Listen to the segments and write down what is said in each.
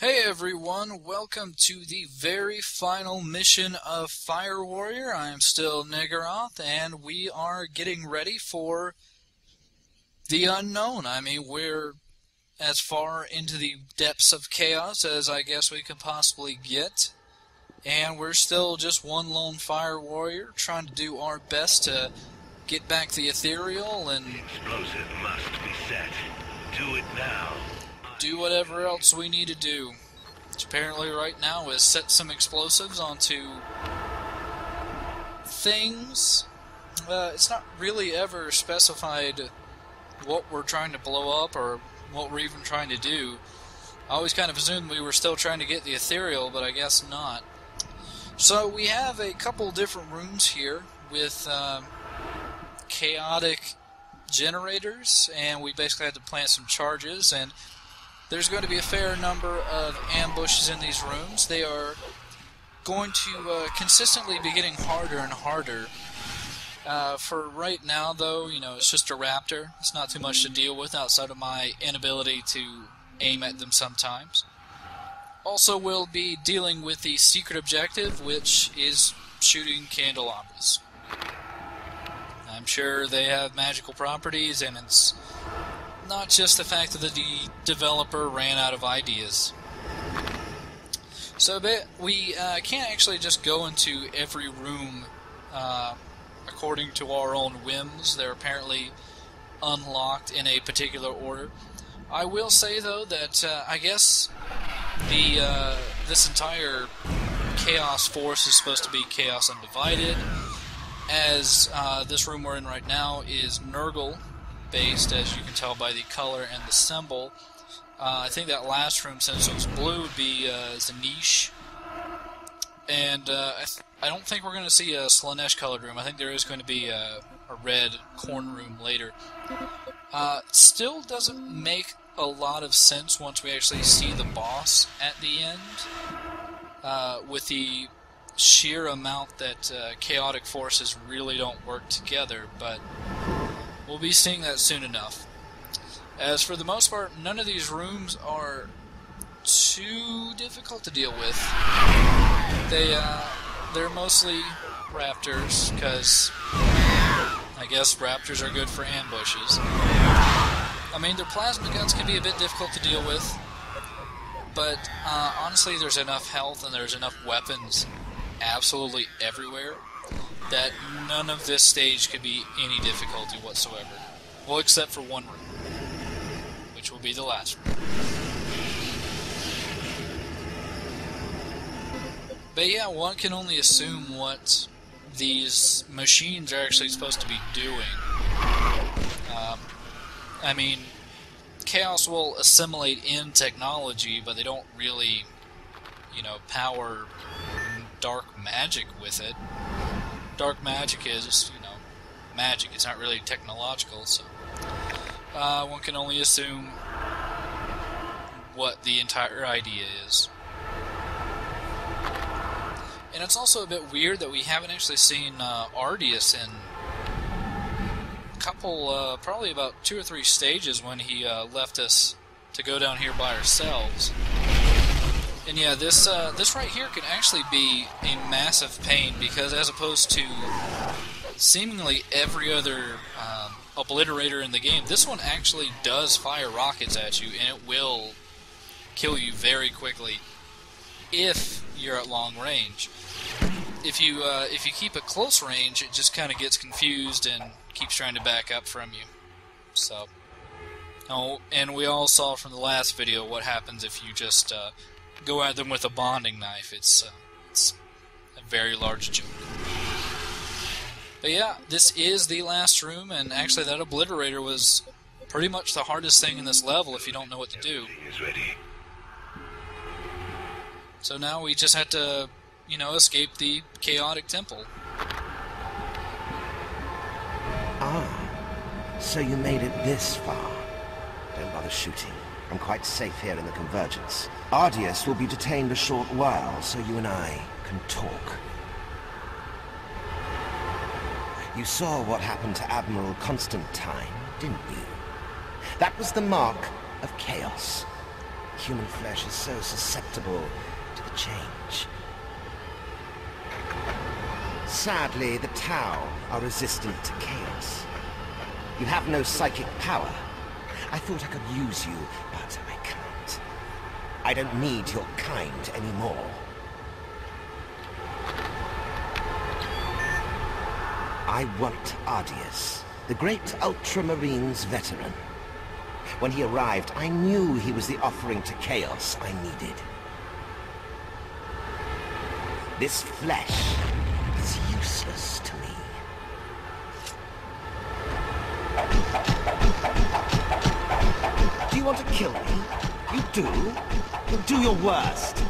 Hey everyone, welcome to the very final mission of Fire Warrior. I am still Niggeroth, and we are getting ready for the unknown. I mean, we're as far into the depths of chaos as I guess we could possibly get. And we're still just one lone Fire Warrior, trying to do our best to get back the ethereal and The explosive must be set. Do it now. do whatever else we need to do. Which apparently right now is set some explosives onto things. It's not really ever specified what we're trying to blow up or what we're even trying to do. I always kind of assumed we were still trying to get the ethereal, but I guess not. So we have a couple different rooms here with chaotic generators, and we basically had to plant some charges, and there's going to be a fair number of ambushes in these rooms. They are going to consistently be getting harder and harder. For right now, though, it's just a raptor. It's not too much to deal with outside of my inability to aim at them sometimes. Also, we'll be dealing with the secret objective, which is shooting candelabras. I'm sure they have magical properties, and it's not just the fact that the developer ran out of ideas. So we can't actually just go into every room according to our own whims. They're apparently unlocked in a particular order. I will say, though, that I guess this entire Chaos Force is supposed to be Chaos Undivided, as this room we're in right now is Nurgle based, as you can tell by the color and the symbol. I think that last room, since it was blue, would be Zanish. And I don't think we're going to see a Slanesh colored room. I think there is going to be a red corn room later. Still doesn't make a lot of sense once we actually see the boss at the end, with the sheer amount that chaotic forces really don't work together, but we'll be seeing that soon enough. As for the most part, none of these rooms are too difficult to deal with. They're mostly raptors, because I guess raptors are good for ambushes. I mean, their plasma guns can be a bit difficult to deal with, but honestly, there's enough health and there's enough weapons absolutely everywhere that none of this stage could be any difficulty whatsoever. Well, except for one room, which will be the last room. But yeah, one can only assume what these machines are actually supposed to be doing. I mean, Chaos will assimilate in technology, but they don't really, power dark magic with it. Dark magic is, magic. It's not really technological, so one can only assume what the entire idea is. And it's also a bit weird that we haven't actually seen Ardius in a couple, probably about 2 or 3 stages when he left us to go down here by ourselves. And yeah, this right here can actually be a massive pain, because as opposed to seemingly every other obliterator in the game, this one actually does fire rockets at you, and it will kill you very quickly if you're at long range. If you keep at close range, it just kind of gets confused and keeps trying to back up from you. So, and we all saw from the last video what happens if you just go at them with a bonding knife. It's a very large joke. But yeah, this is the last room, and actually that obliterator was pretty much the hardest thing in this level if you don't know what to do. Everything is ready. So now we just have to, escape the chaotic temple. Ah, so you made it this far. Don't bother shooting. I'm quite safe here in the Convergence. Ardius will be detained a short while, so you and I can talk. You saw what happened to Admiral Constantine, didn't you? That was the mark of chaos. Human flesh is so susceptible to the change. Sadly, the Tau are resistant to chaos. You have no psychic power. I thought I could use you, but I can't. I don't need your kind anymore. I want Ardius, the great Ultramarines veteran. When he arrived, I knew he was the offering to chaos I needed. This flesh is useless to me. Do you want to kill me? You do? Well, do your worst.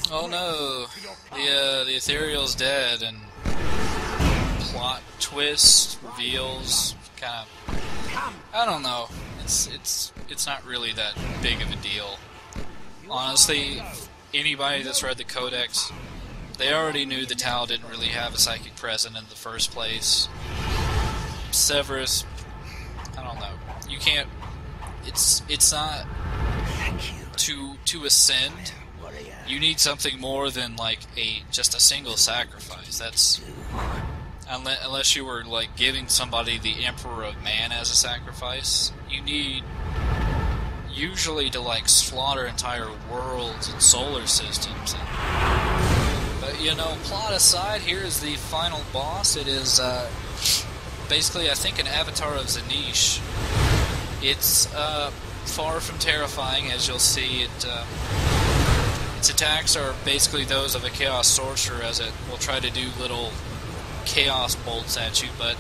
Oh no, the ethereal's dead, and plot twist reveals kind of, I don't know. It's not really that big of a deal. Honestly, anybody that's read the Codex, they already knew the Tau didn't really have a psychic presence in the first place. Severus, I don't know. You can't. It's not. Thank you. To ascend, you need something more than like just a single sacrifice. That's unless you were like giving somebody the Emperor of Man as a sacrifice. You need usually to like slaughter entire worlds and solar systems. But you know, plot aside, here is the final boss. It is basically, I think, an avatar of Zanish. It's far from terrifying, as you'll see. Its attacks are basically those of a Chaos Sorcerer, as it will try to do little Chaos bolts at you, but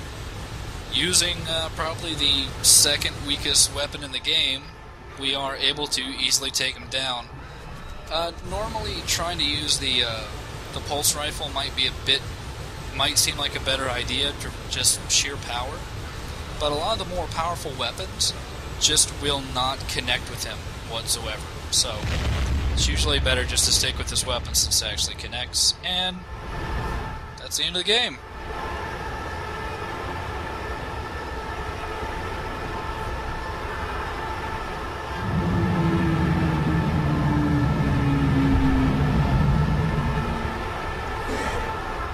using probably the second weakest weapon in the game, we are able to easily take him down. Normally, trying to use the pulse rifle might seem like a better idea to just sheer power, but a lot of the more powerful weapons just will not connect with him whatsoever. So it's usually better just to stick with this weapon since it actually connects, and that's the end of the game.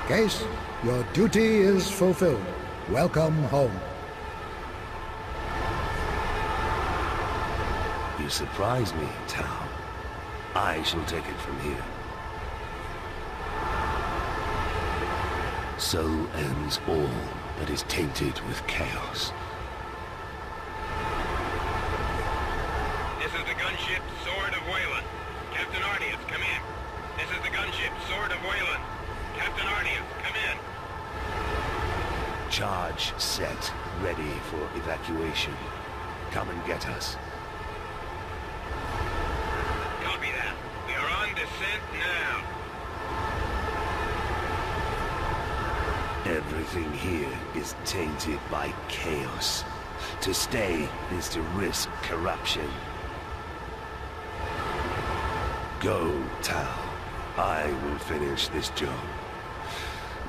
Case, your duty is fulfilled. Welcome home. You surprise me, Tau. I shall take it from here. So ends all that is tainted with chaos. This is the gunship Sword of Wayland. Captain Ardius, come in. This is the gunship Sword of Wayland. Captain Ardius, come in. Charge set, ready for evacuation. Come and get us. Copy that. We are on descent now. Everything here is tainted by chaos. To stay is to risk corruption. Go, Tau. I will finish this job.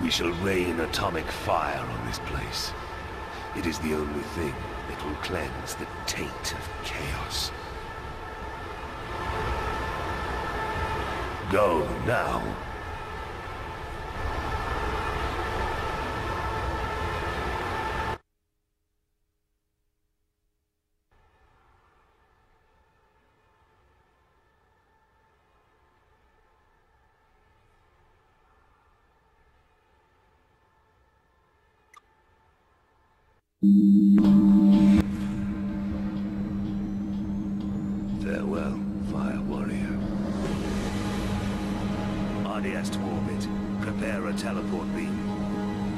We shall rain atomic fire on this place. It is the only thing that will cleanse the taint of chaos. Go now. Farewell, Fire Warrior. RDS to orbit. Prepare a teleport beam.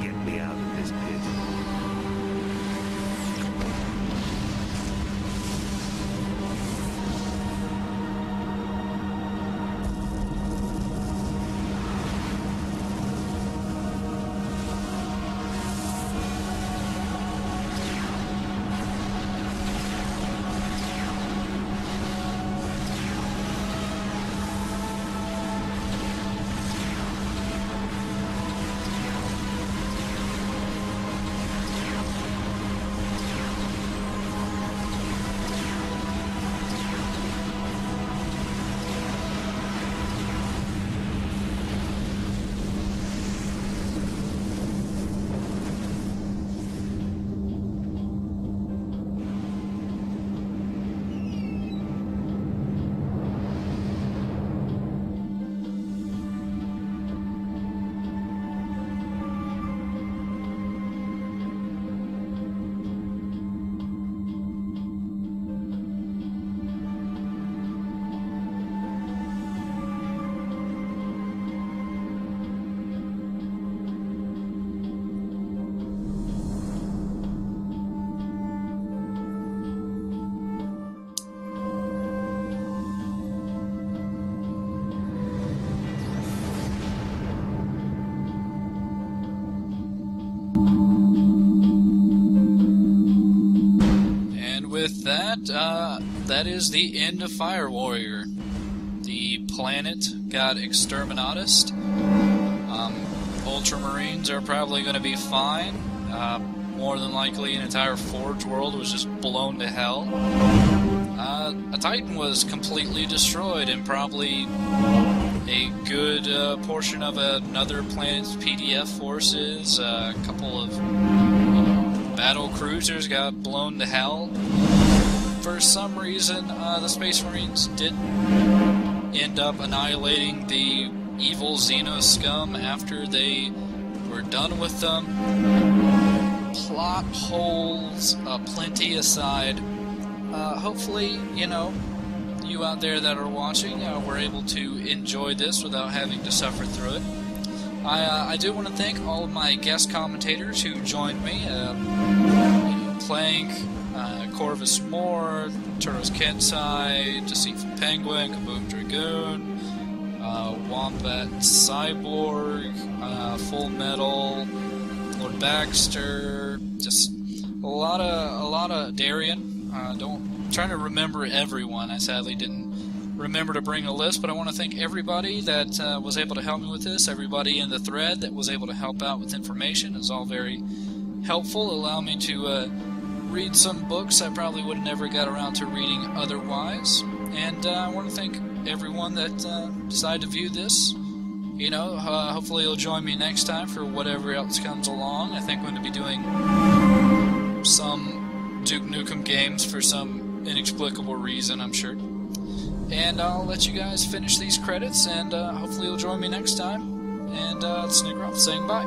Get me out of this pit. that is the end of Fire Warrior. The planet got exterminated. Ultramarines are probably going to be fine. More than likely, an entire Forge world was just blown to hell. A Titan was completely destroyed, and probably a good portion of another planet's PDF forces. A couple of battle cruisers got blown to hell. For some reason, the Space Marines did end up annihilating the evil Xeno scum after they were done with them. Plot holes plenty aside. Hopefully, you out there that are watching were able to enjoy this without having to suffer through it. I do want to thank all of my guest commentators who joined me. Plank, Corvus Moore, Turtles Kensai, Deceitful Penguin, Kaboom Dragoon, Wombat Cyborg, Full Metal, Lord Baxter, just a lot of Darian. Trying to remember everyone. I sadly didn't remember to bring a list, but I want to thank everybody that was able to help me with this. Everybody in the thread that was able to help out with information. It was all very helpful. Allow me to read some books I probably would have never got around to reading otherwise. And I want to thank everyone that decided to view this. Hopefully you'll join me next time for whatever else comes along. I think I'm going to be doing some Duke Nukem games for some inexplicable reason, I'm sure. And I'll let you guys finish these credits, and hopefully you'll join me next time. And it's Nick Roth saying bye.